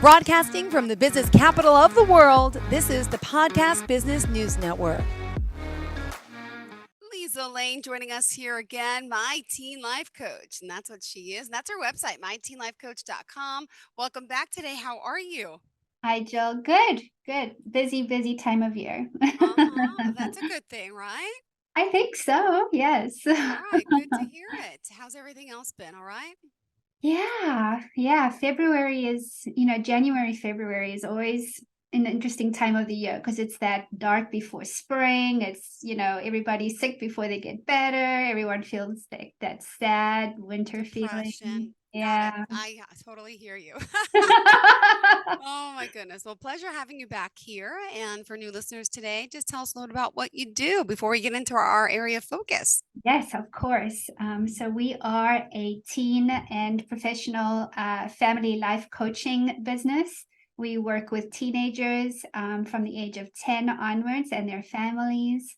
Broadcasting from the business capital of the world, this is the Podcast Business News Network. Liezel joining us here again, my teen life coach. And that's what she is. And that's her website, myteenlifecoach.com. Welcome back today. How are you? Hi, Jill. Good. Busy time of year. That's a good thing, right? I think so. Yes. All right. Good to hear it. How's everything else been? All right. Yeah. February is, January, February is always an interesting time of the year because it's that dark before spring. It's, everybody's sick before they get better. Everyone feels that sad winter feeling. Depression. Got it. Yeah. I totally hear you. Oh my goodness. Well, pleasure having you back here. And for new listeners today, just tell us a little about what you do before we get into our area of focus. Yes, of course. So we are a teen and professional family life coaching business. We work with teenagers from the age of 10 onwards and their families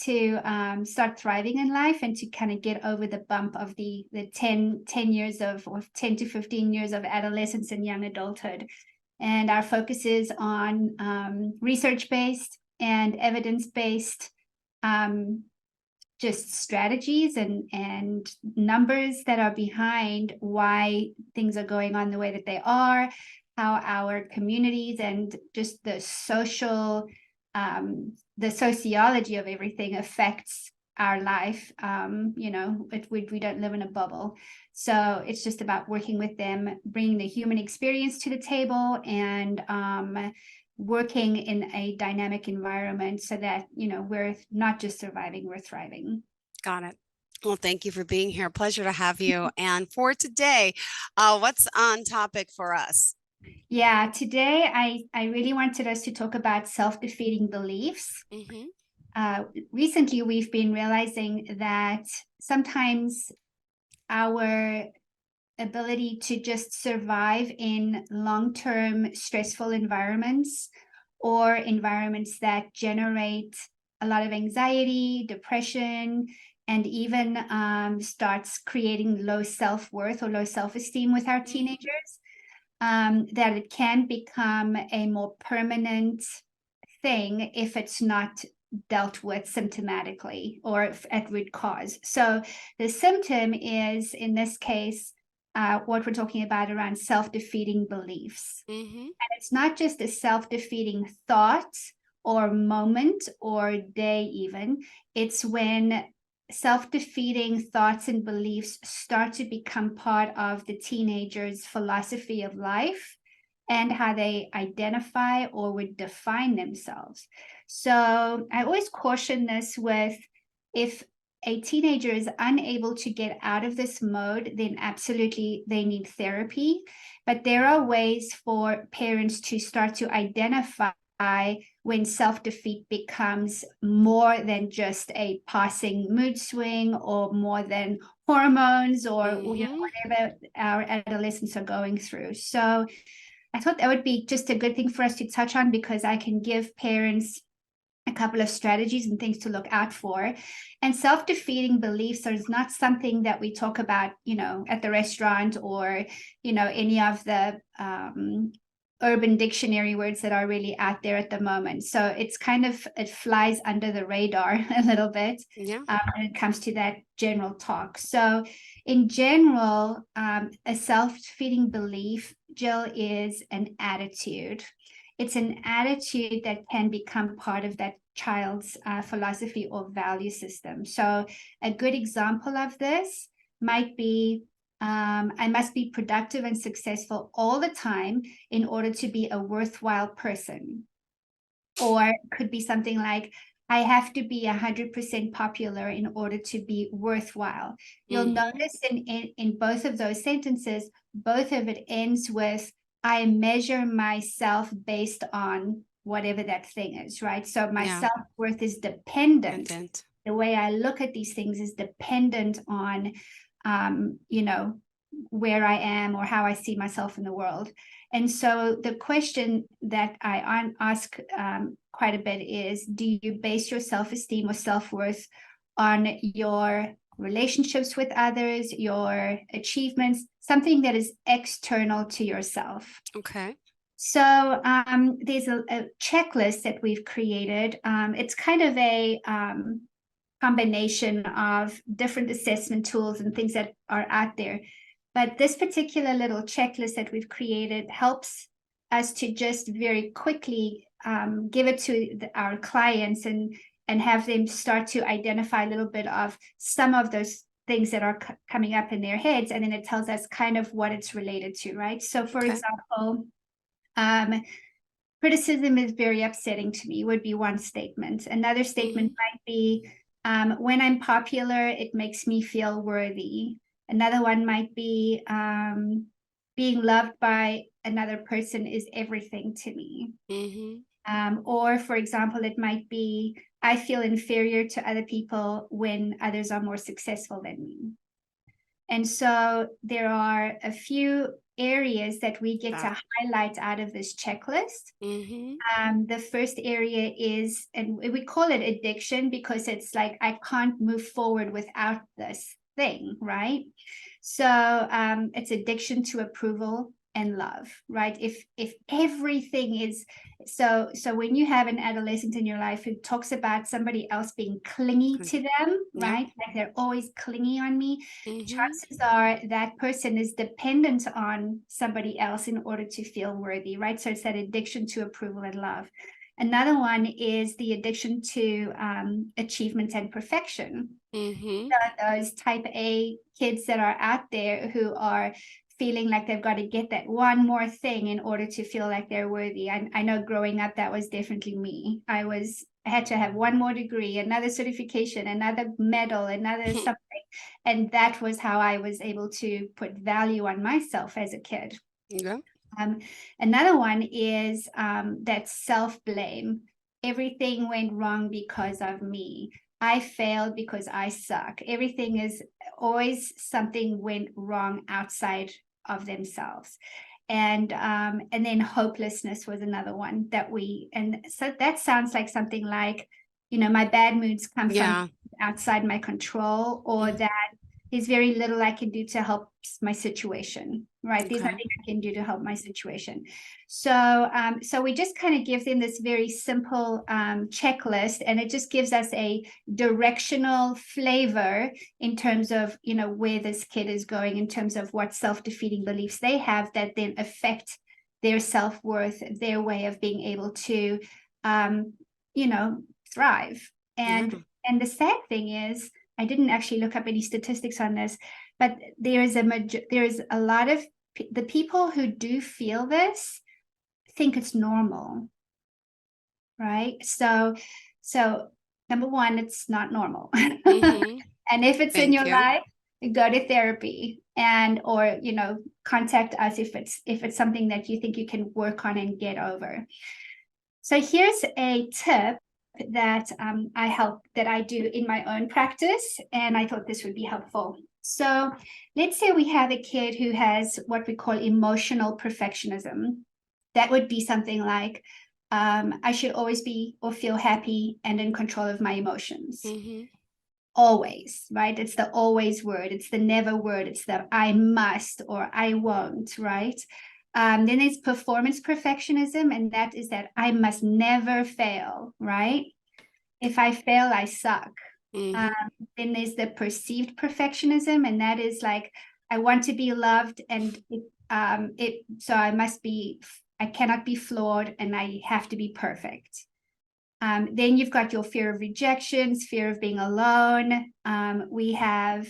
to start thriving in life and to kind of get over the bump of the 10 years or 10 to 15 years of adolescence and young adulthood. And our focus is on research-based and evidence-based just strategies and numbers that are behind why things are going on the way that they are, how our communities and just the sociology of everything affects our life. We don't live in a bubble. So it's just about working with them, bringing the human experience to the table and working in a dynamic environment so that, we're not just surviving, we're thriving. Got it. Well, thank you for being here. Pleasure to have you. And for today, what's on topic for us? Yeah, today I really wanted us to talk about self-defeating beliefs. Recently, we've been realizing that sometimes our ability to just survive in long-term stressful environments or environments that generate a lot of anxiety, depression, and even starts creating low self-worth or low self-esteem with our teenagers, that it can become a more permanent thing if it's not dealt with symptomatically or at root cause. So the symptom is, in this case, what we're talking about around self-defeating beliefs. And it's not just a self-defeating thought or moment or day even. It's when self-defeating thoughts and beliefs start to become part of the teenager's philosophy of life and how they identify or would define themselves. So I always caution this with, if a teenager is unable to get out of this mode, then absolutely they need therapy. But there are ways for parents to start to identify when self-defeat becomes more than just a passing mood swing or more than hormones or whatever our adolescents are going through. So I thought that would be just a good thing for us to touch on, because I can give parents a couple of strategies and things to look out for. And self-defeating beliefs is not something that we talk about, at the restaurant or, any of the urban dictionary words that are really out there at the moment. So it flies under the radar a little bit when it comes to that general talk. So in general, a self-defeating belief, Jill, is an attitude. It's an attitude that can become part of that child's philosophy or value system. So a good example of this might be, I must be productive and successful all the time in order to be a worthwhile person. Or it could be something like, I have to be 100% popular in order to be worthwhile. You'll notice in both of those sentences, both of it ends with, I measure myself based on whatever that thing is, right? So my self-worth is dependent. The way I look at these things is dependent on, where I am or how I see myself in the world. And so the question that I ask quite a bit is, do you base your self-esteem or self-worth on your relationships with others, your achievements, something that is external to yourself? Okay. So there's a checklist that we've created. It's kind of a combination of different assessment tools and things that are out there. But this particular little checklist that we've created helps us to just very quickly give it to our clients and have them start to identify a little bit of some of those things that are coming up in their heads. And then it tells us kind of what it's related to, right? So for example, criticism is very upsetting to me would be one statement. Another statement might be, when I'm popular, it makes me feel worthy. Another one might be, being loved by another person is everything to me. Or for example, it might be, I feel inferior to other people when others are more successful than me. And so there are a few areas that we get to highlight out of this checklist. The first area is, and we call it addiction because it's like, I can't move forward without this thing, right? So it's addiction to approval and love, right? If everything is, so when you have an adolescent in your life who talks about somebody else being clingy to them, right? Like they're always clingy on me, chances are that person is dependent on somebody else in order to feel worthy, right? So it's that addiction to approval and love. Another one is the addiction to achievement and perfection. Those type A kids that are out there who are feeling like they've got to get that one more thing in order to feel like they're worthy. I know growing up, that was definitely me. I had to have one more degree, another certification, another medal, another something. And that was how I was able to put value on myself as a kid. Another one is that self-blame. Everything went wrong because of me. I failed because I suck. Everything is always something went wrong outside of themselves. And then hopelessness was another one that and so that sounds like something like, my bad moods come from outside my control, or that there's very little I can do to help my situation, right? There's nothing I can do to help my situation. So we just kind of give them this very simple checklist, and it just gives us a directional flavor in terms of, where this kid is going, in terms of what self-defeating beliefs they have that then affect their self-worth, their way of being able to, thrive. And the sad thing is, I didn't actually look up any statistics on this, but there is a lot of the people who do feel this think it's normal, right? So number one, it's not normal. And if it's in your life, go to therapy or contact us if it's something that you think you can work on and get over. So here's a tip that I do in my own practice, and I thought this would be helpful. So let's say we have a kid who has what we call emotional perfectionism. That would be something like, I should always be or feel happy and in control of my emotions. Always, right? It's the always word. It's the never word. It's the I must or I won't, right? Then there's performance perfectionism, and that is that I must never fail, right? If I fail, I suck. Then there's the perceived perfectionism, and that is like, I want to be loved, and so I cannot be flawed, and I have to be perfect. Then you've got your fear of rejections, fear of being alone. We have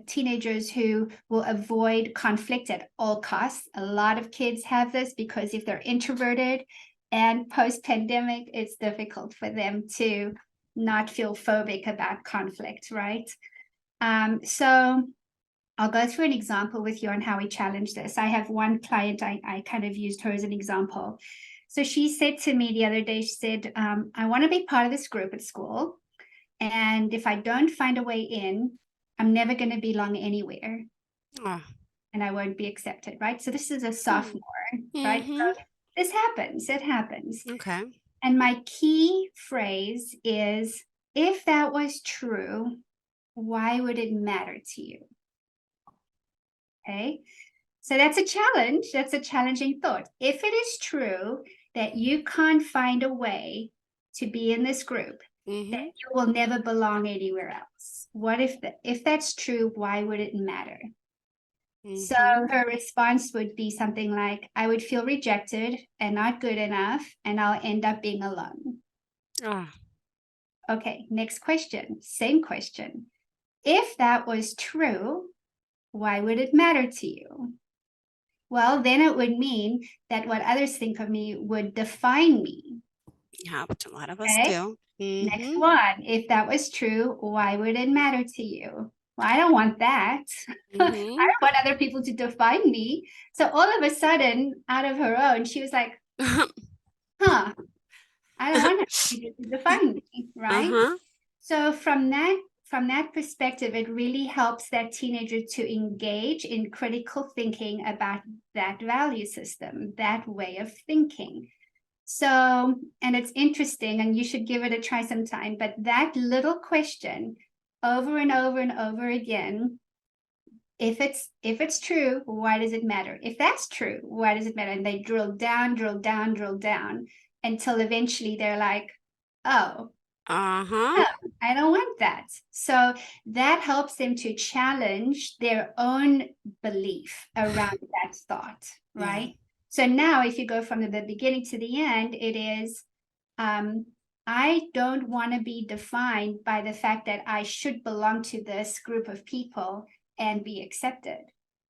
teenagers who will avoid conflict at all costs. A lot of kids have this because if they're introverted and post-pandemic, it's difficult for them to not feel phobic about conflict, right? So I'll go through an example with you on how we challenge this. I have one client, I kind of used her as an example. So she said to me the other day, she said, I want to be part of this group at school. And if I don't find a way in, I'm never going to belong anywhere. And I won't be accepted, right? So this is a sophomore, right? So this happens, it happens. Okay. And my key phrase is, if that was true, why would it matter to you? Okay. So that's a challenge. That's a challenging thought. If it is true that you can't find a way to be in this group, that you will never belong anywhere else. What if that's true, why would it matter? So her response would be something like, I would feel rejected and not good enough, and I'll end up being alone. Ah. Okay, next question. Same question. If that was true, why would it matter to you? Well, then it would mean that what others think of me would define me. Yeah, which a lot of us Okay. do. Next one. If that was true, why would it matter to you? Well, I don't want that. I don't want other people to define me. So all of a sudden, out of her own, she was like, huh, I don't want people to define me, right? So from that perspective, it really helps that teenager to engage in critical thinking about that value system, that way of thinking. So, and it's interesting, and you should give it a try sometime, but that little question over and over and over again, if it's true, why does it matter? If that's true, why does it matter? And they drill down, drill down, drill down until eventually they're like, oh, no, I don't want that. So that helps them to challenge their own belief around that thought, right? Yeah. So now if you go from the beginning to the end, it is, I don't want to be defined by the fact that I should belong to this group of people and be accepted.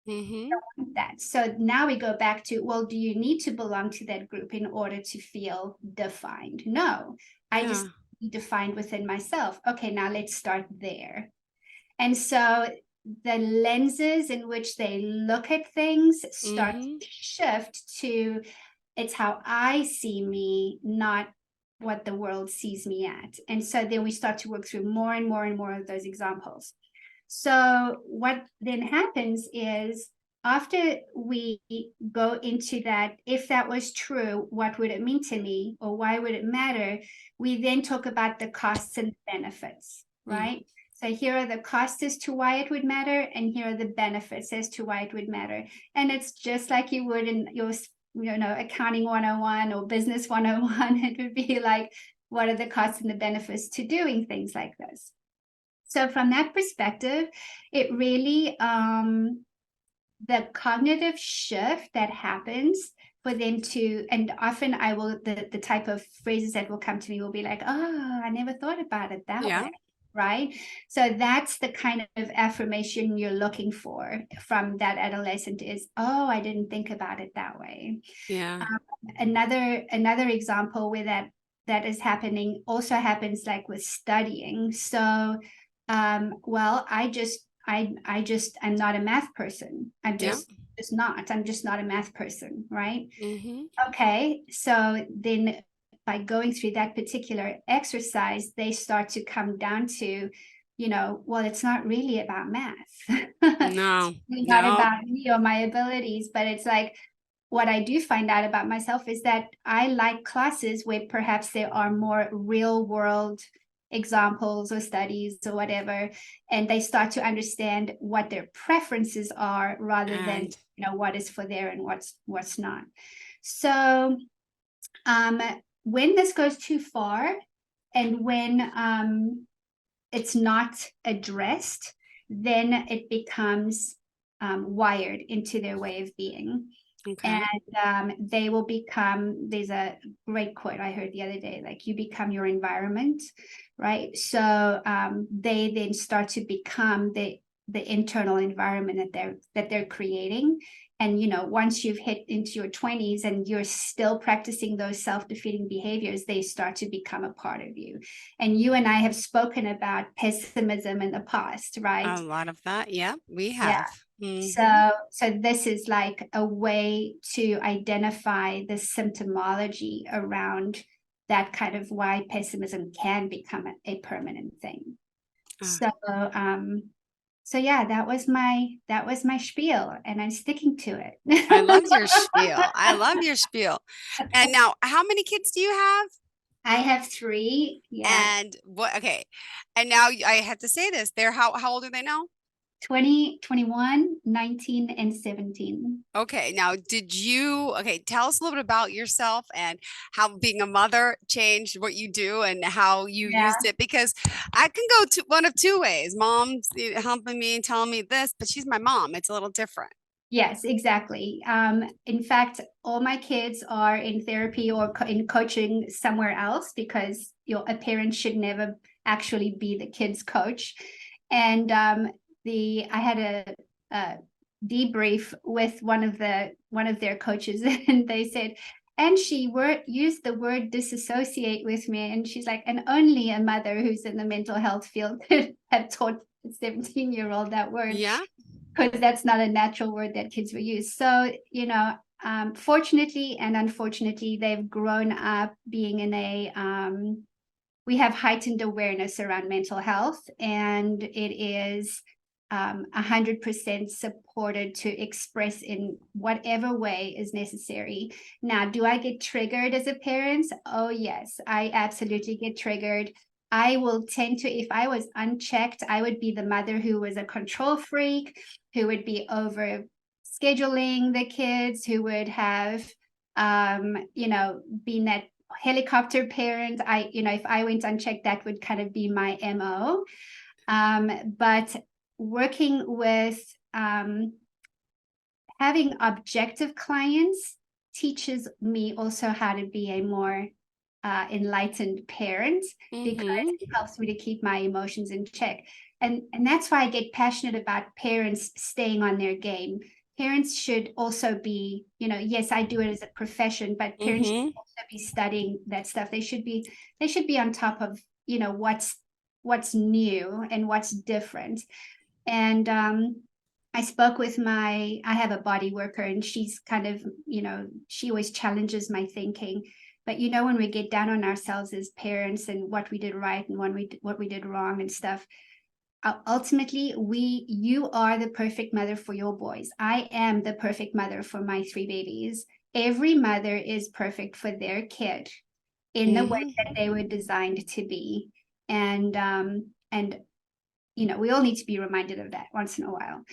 That. So now we go back to, well, do you need to belong to that group in order to feel defined? No, I just be defined within myself. Okay, now let's start there. And so the lenses in which they look at things start to shift to, it's how I see me, not what the world sees me at. And so then we start to work through more and more and more of those examples. So what then happens is, after we go into that, if that was true, what would it mean to me, or why would it matter? We then talk about the costs and benefits, right? So here are the costs as to why it would matter, and here are the benefits as to why it would matter. And it's just like you would in your, accounting 101 or business 101. It would be like, what are the costs and the benefits to doing things like this? So from that perspective, it really, the cognitive shift that happens for them to, and often I will, the type of phrases that will come to me will be like, oh, I never thought about it that way, right? So that's the kind of affirmation you're looking for from that adolescent is, oh, I didn't think about it that way. Yeah. Another example where that is happening also happens like with studying. So well, I'm not a math person. I'm just not a math person, right? Okay, so then by going through that particular exercise, they start to come down to, well, it's not really about math. No, It's not about me or my abilities, but it's like, what I do find out about myself is that I like classes where perhaps there are more real world examples or studies or whatever, and they start to understand what their preferences are rather than what is for there and what's not. So when this goes too far, and when it's not addressed, then it becomes wired into their way of being. And they will become, there's a great quote I heard the other day, like, you become your environment, right? So they then start to become the internal environment that they're creating. And once you've hit into your 20s and you're still practicing those self-defeating behaviors, they start to become a part of you. And you and I have spoken about pessimism in the past, right? A lot of that. Yeah, we have. So this is like a way to identify the symptomology around that kind of why pessimism can become a permanent thing. So yeah, that was my spiel, and I'm sticking to it. I love your spiel. I love your spiel. And now, how many kids do you have? I have 3. Yeah. And what? Okay. And now I have to say this. They're how old are they now? 20, 21, 19, and 17. Okay, now tell us a little bit about yourself and how being a mother changed what you do and how you Yeah. used it, because I can go to one of two ways. Mom's helping me and telling me this, but she's my mom. It's a little different. Yes, exactly. In fact, all my kids are in therapy or in coaching somewhere else, because a parent should never actually be the kid's coach. And I had a debrief with one of their coaches, and they said, and she used the word disassociate with me, and she's like, and only a mother who's in the mental health field could have taught a 17-year-old that word. Yeah. Because that's not a natural word that kids will use. So, fortunately and unfortunately, they've grown up being in we have heightened awareness around mental health, and it is 100% supported to express in whatever way is necessary. Now, do I get triggered as a parent? Oh, yes, I absolutely get triggered. I will tend to, if I was unchecked, I would be the mother who was a control freak, who would be over scheduling the kids, who would have, been that helicopter parent. If I went unchecked, that would kind of be my MO. But working with having objective clients teaches me also how to be a more enlightened parent, because it helps me to keep my emotions in check. And that's why I get passionate about parents staying on their game. Parents should also be, yes, I do it as a profession, but parents should also be studying that stuff. They should be on top of, what's new and what's different. And I spoke with I have a body worker, and she's kind of, she always challenges my thinking. But when we get down on ourselves as parents and what we did right and what we did wrong and stuff, ultimately you are the perfect mother for your boys. I am the perfect mother for my 3 babies. Every mother is perfect for their kid in the way that they were designed to be. And we all need to be reminded of that once in a while.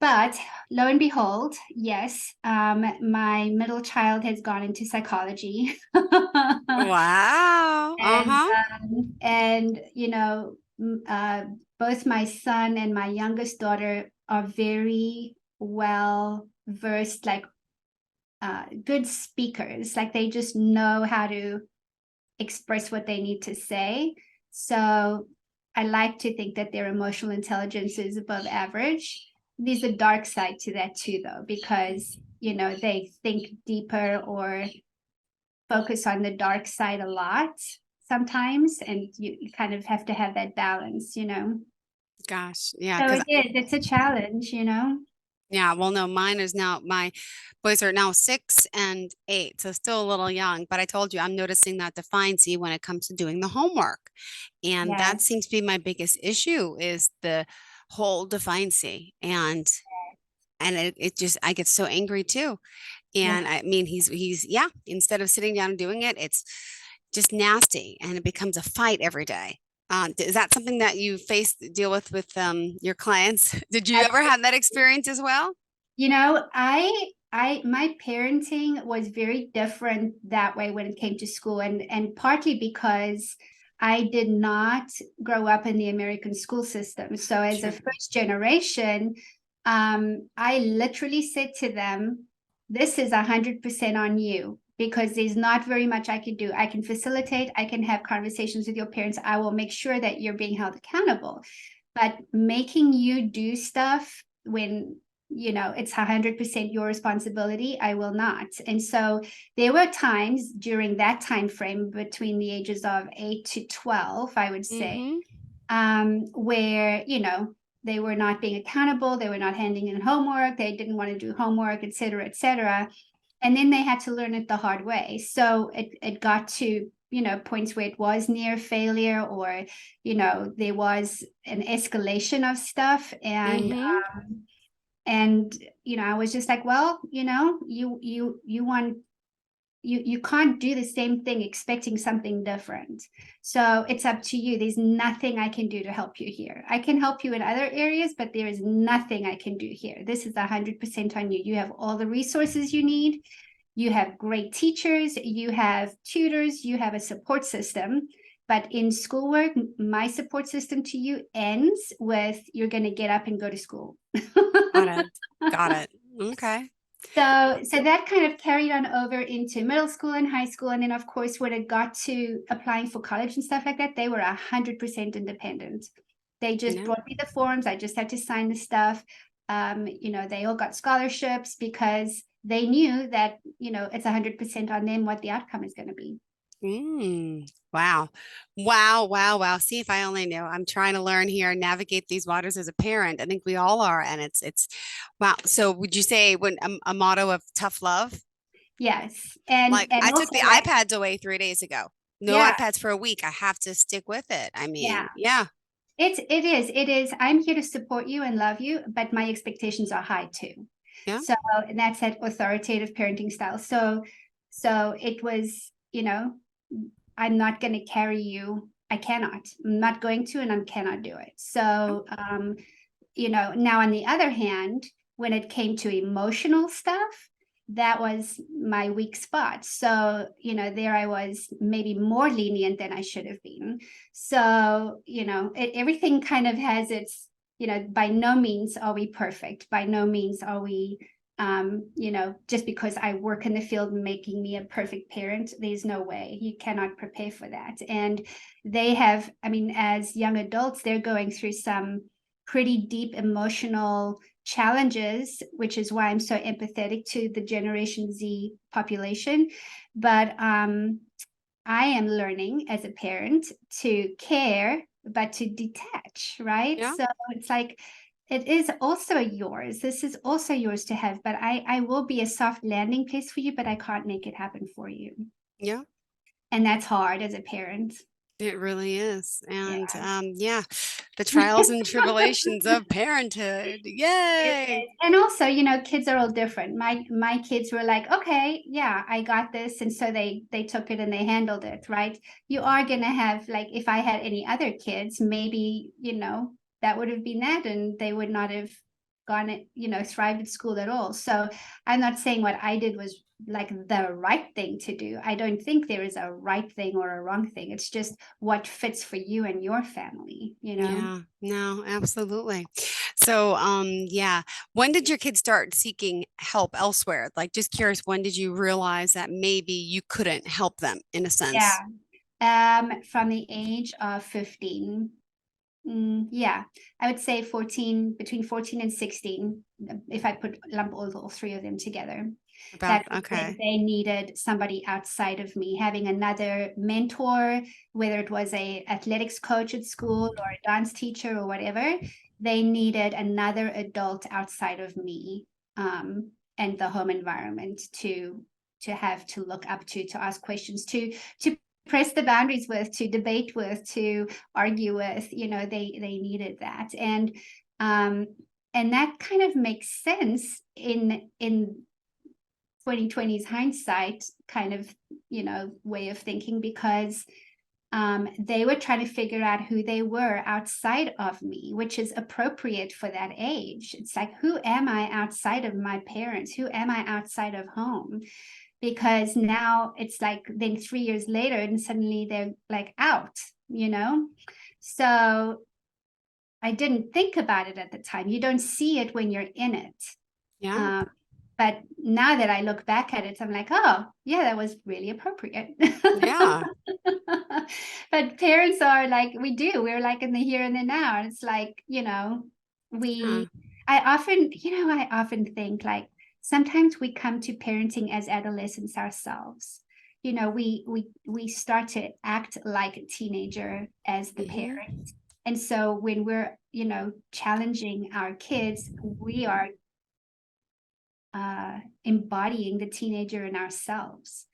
But lo and behold, yes, my middle child has gone into psychology. Wow. And both my son and my youngest daughter are very well versed, like good speakers. Like they just know how to express what they need to say. So I like to think that their emotional intelligence is above average. There's a dark side to that too, though, because they think deeper or focus on the dark side a lot sometimes, and you kind of have to have that balance. Gosh, yeah, So because it's a challenge. yeah, well, no, my boys are now 6 and 8, so still a little young. But I told you I'm noticing that deficiency when it comes to doing the homework, and that Yes. seems to be my biggest issue is the whole deficiency, and it just I get so angry too. And Yeah. I mean, he's yeah, instead of sitting down and doing it, it's just nasty and it becomes a fight every day. Is that something that you deal with your clients? Did you ever have that experience as well? My parenting was very different that way when it came to school, and partly because I did not grow up in the American school system. So as a Sure. first generation, I literally said to them, this is 100% on you, because there's not very much I can do. I can facilitate, I can have conversations with your parents. I will make sure that you're being held accountable. But making you do stuff when it's 100% your responsibility, I will not. And so there were times during that time frame between the ages of 8 to 12, I would say, where they were not being accountable, they were not handing in homework, they didn't want to do homework, et cetera, et cetera. And then they had to learn it the hard way. So it got to points where it was near failure, or there was an escalation of stuff. And I was just like, well, you want you can't do the same thing expecting something different. So it's up to you. There's nothing I can do to help you here. I can help you in other areas, but there is nothing I can do here. This is 100% on you. You have all the resources you need. You have great teachers, you have tutors, you have a support system. But in schoolwork, my support system to you ends with you're going to get up and go to school. Got it. Got it. Okay. So that kind of carried on over into middle school and high school. And then, of course, when it got to applying for college and stuff like that, they were 100% independent. They just brought me the forms. I just had to sign the stuff. They all got scholarships because they knew that, it's 100% on them what the outcome is going to be. Wow. Wow. Wow. Wow. See, if I only knew. I'm trying to learn here and navigate these waters as a parent. I think we all are. And it's wow. So would you say when a motto of tough love? Yes. And Like I took the like, iPads away 3 days ago. No yeah, iPads for a week. I have to stick with it. I mean, yeah. yeah. It is. I'm here to support you and love you, but my expectations are high too. Yeah. So, and that's that authoritative parenting style. So it was, I'm not going to carry you. I cannot. I'm not going to, and I cannot do it. So, now on the other hand, when it came to emotional stuff, that was my weak spot. So, there I was maybe more lenient than I should have been. So, everything kind of has its, by no means are we perfect. By no means are we, just because I work in the field making me a perfect parent, there's no way. You cannot prepare for that. And they have, as young adults, they're going through some pretty deep emotional challenges, which is why I'm so empathetic to the Generation Z population. But I am learning as a parent to care, but to detach, right? Yeah. So it's like, it is also yours. This is also yours to have, but I will be a soft landing place for you, but I can't make it happen for you. Yeah. And that's hard as a parent. It really is. And Yeah. the trials and tribulations of parenthood. Yay. And also, kids are all different. My kids were like, okay, yeah, I got this. And so they took it and they handled it, right? You are gonna have, like, if I had any other kids, maybe, that would have been that, and they would not have gone, thrived at school at all. So I'm not saying what I did was like the right thing to do. I don't think there is a right thing or a wrong thing. It's just what fits for you and your family, Yeah, no, absolutely. So, yeah. When did your kids start seeking help elsewhere? Like, just curious, when did you realize that maybe you couldn't help them in a sense? Yeah. From the age of 15. Yeah, I would say 14, between 14 and 16, if I lump all three of them together. About, That okay. they needed somebody outside of me, having another mentor, whether it was a athletics coach at school or a dance teacher or whatever. They needed another adult outside of me, and the home environment to have to look up to ask questions, to press the boundaries with, to debate with, to argue with. They needed that. And that kind of makes sense in 2020's hindsight kind of, way of thinking, because they were trying to figure out who they were outside of me, which is appropriate for that age. It's like, who am I outside of my parents? Who am I outside of home? Because now it's like, then 3 years later, and suddenly they're like out, So I didn't think about it at the time. You don't see it when you're in it. Yeah. But now that I look back at it, I'm like, oh, yeah, that was really appropriate. Yeah. But parents are like, we're like in the here and the now. And it's like, Yeah. I often think, like, sometimes we come to parenting as adolescents ourselves. We start to act like a teenager as the parent. And so when we're, challenging our kids, we are embodying the teenager in ourselves.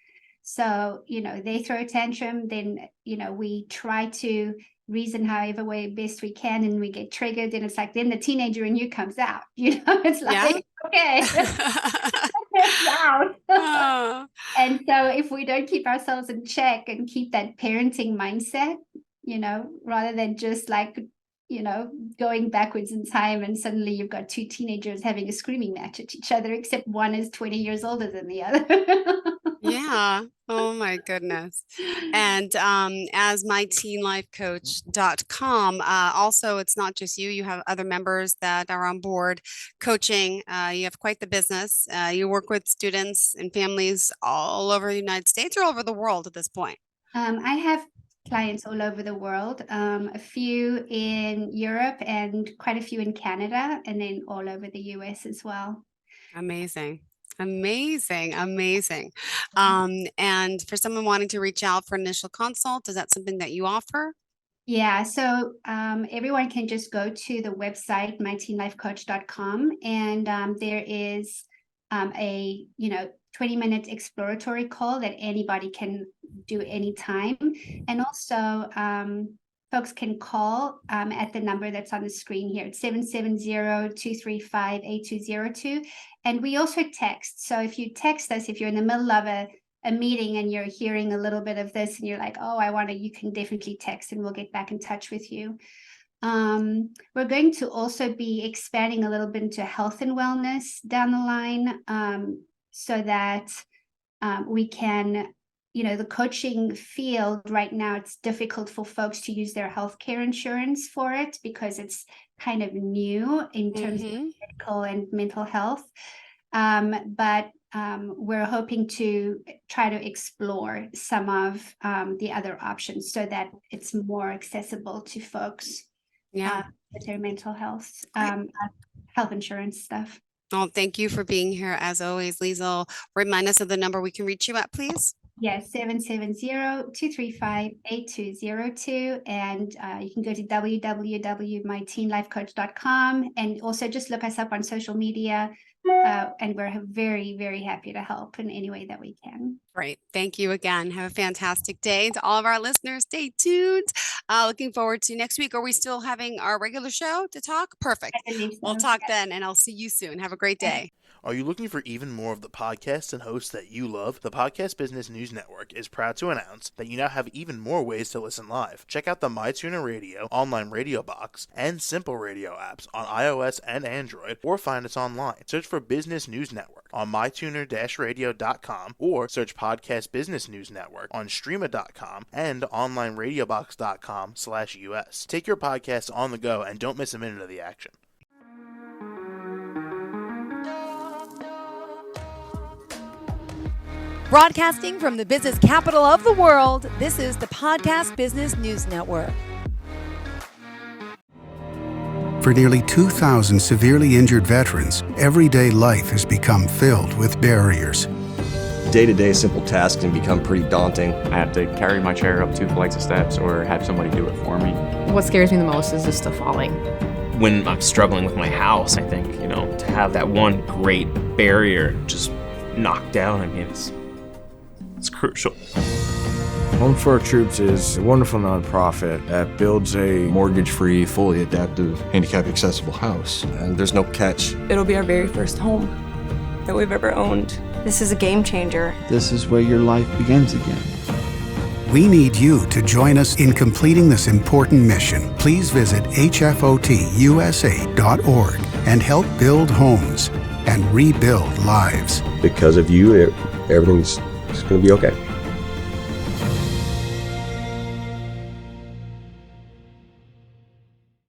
So, they throw a tantrum, then, we try to reason however way best we can, and we get triggered, and it's like, then the teenager in you comes out, it's like, Yeah. okay. out. Oh. And so if we don't keep ourselves in check and keep that parenting mindset, rather than just like, going backwards in time and suddenly you've got two teenagers having a screaming match at each other, except one is 20 years older than the other. Yeah. Oh my goodness. And as myteenlifecoach.com, also, it's not just you, you have other members that are on board coaching. You have quite the business. You work with students and families all over the United States or all over the world at this point. I have clients all over the world, a few in Europe and quite a few in Canada, and then all over the US as well. Amazing. Amazing. And for someone wanting to reach out for initial consult, is that something that you offer? Yeah, so everyone can just go to the website, myteenlifecoach.com, and there is a 20-minute exploratory call that anybody can do anytime. And also folks can call at the number that's on the screen here. It's 770-235-8202. And we also text. So if you text us, if you're in the middle of a meeting and you're hearing a little bit of this and you're like, oh, you can definitely text and we'll get back in touch with you. We're going to also be expanding a little bit into health and wellness down the line, so that we can, the coaching field right now, it's difficult for folks to use their healthcare insurance for it because it's kind of new in terms of medical and mental health. But we're hoping to try to explore some of the other options so that it's more accessible to folks with their mental health, health insurance stuff. Well, thank you for being here as always, Liezel. Remind us of the number we can reach you at, please. Yes, 770-235-8202. And you can go to www.myteenlifecoach.com and also just look us up on social media. And we're very, very happy to help in any way that we can. Great. Thank you again. Have a fantastic day. To all of our listeners, stay tuned. Looking forward to next week. Are we still having our regular show to talk? Perfect. We'll talk then, and I'll see you soon. Have a great day. Are you looking for even more of the podcasts and hosts that you love? The Podcast Business News Network is proud to announce that you now have even more ways to listen live. Check out the MyTuner Radio, online radio box, and Simple Radio apps on iOS and Android, or find us online. Search for Business News Network on mytuner-radio.com or search Podcast Business News Network on streama.com and onlineradiobox.com/US. Take your podcast on the go and don't miss a minute of the action. Broadcasting from the business capital of the world, this is the Podcast Business News Network. For nearly 2,000 severely injured veterans, everyday life has become filled with barriers. Day-to-day simple tasks can become pretty daunting. I have to carry my chair up 2 flights of steps or have somebody do it for me. What scares me the most is just the falling. When I'm struggling with my house, I think, to have that one great barrier just knocked down, it's crucial. Home for Our Troops is a wonderful nonprofit that builds a mortgage-free, fully adaptive, handicap-accessible house. And there's no catch. It'll be our very first home that we've ever owned. This is a game changer. This is where your life begins again. We need you to join us in completing this important mission. Please visit hfotusa.org and help build homes and rebuild lives. Because of you, everything's going to be okay.